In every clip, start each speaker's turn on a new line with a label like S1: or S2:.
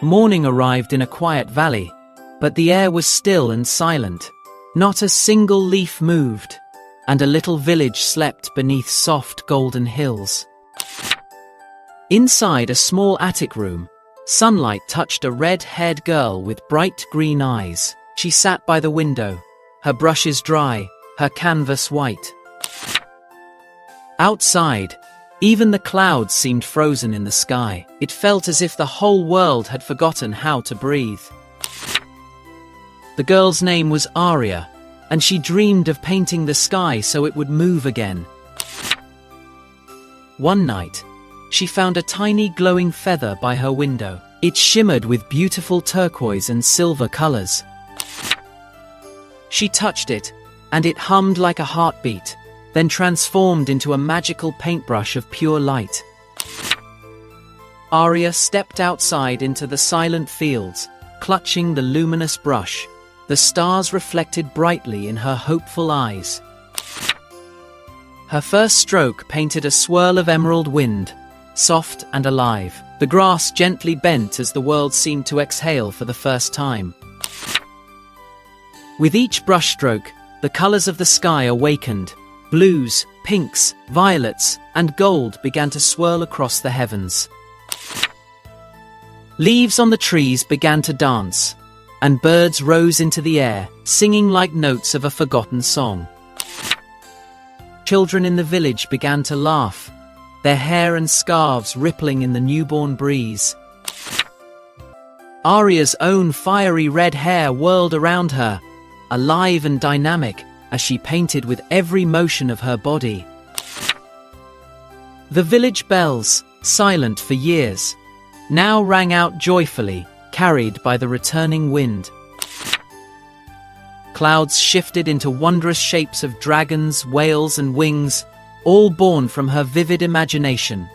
S1: Morning arrived in a quiet valley, but the air was still and silent. Not a single leaf moved, and a little village slept beneath soft golden hills. Inside a small attic room, sunlight touched a red-haired girl with bright green eyes. She sat by the window, her brushes dry, her canvas white. Outside, even the clouds seemed frozen in the sky. It felt as if the whole world had forgotten how to breathe. The girl's name was Aria, and she dreamed of painting the sky so it would move again. One night, she found a tiny glowing feather by her window. It shimmered with beautiful turquoise and silver colors. She touched it, and it hummed like a heartbeat, then transformed into a magical paintbrush of pure light. Aria stepped outside into the silent fields, clutching the luminous brush. The stars reflected brightly in her hopeful eyes. Her first stroke painted a swirl of emerald wind, soft and alive. The grass gently bent as the world seemed to exhale for the first time. With each brushstroke, the colors of the sky awakened. Blues, pinks, violets, and gold began to swirl across the heavens. Leaves on the trees began to dance, and birds rose into the air, singing like notes of a forgotten song. Children in the village began to laugh, their hair and scarves rippling in the newborn breeze. Aria's own fiery red hair whirled around her, alive and dynamic, as she painted with every motion of her body. The village bells, silent for years, now rang out joyfully, carried by the returning wind. Clouds shifted into wondrous shapes of dragons, whales, and wings, all born from her vivid imagination.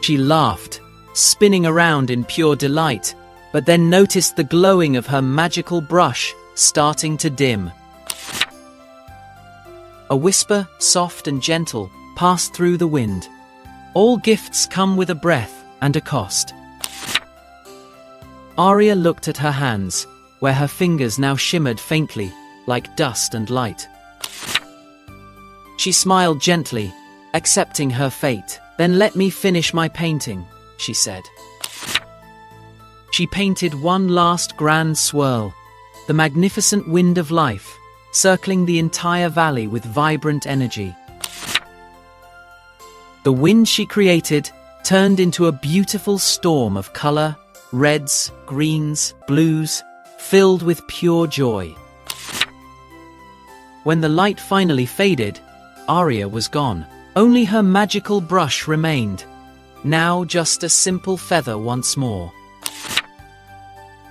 S1: She laughed, spinning around in pure delight, but then noticed the glowing of her magical brush starting to dim. A whisper, soft and gentle, passed through the wind. All gifts come with a breath and a cost. Aria looked at her hands, where her fingers now shimmered faintly, like dust and light. She smiled gently, accepting her fate. "Then let me finish my painting," she said. She painted one last grand swirl, the magnificent wind of life, circling the entire valley with vibrant energy. The wind she created turned into a beautiful storm of color, reds, greens, blues, filled with pure joy. When the light finally faded, Aria was gone. Only her magical brush remained, now just a simple feather once more.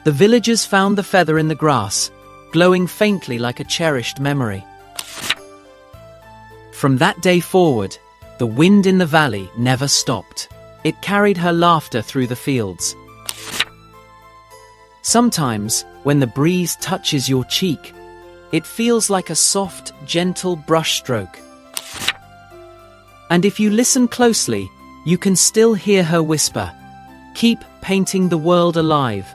S1: The villagers found the feather in the grass, glowing faintly like a cherished memory. From that day forward, the wind in the valley never stopped. It carried her laughter through the fields. Sometimes, when the breeze touches your cheek, it feels like a soft, gentle brushstroke. And if you listen closely, you can still hear her whisper, "Keep painting the world alive."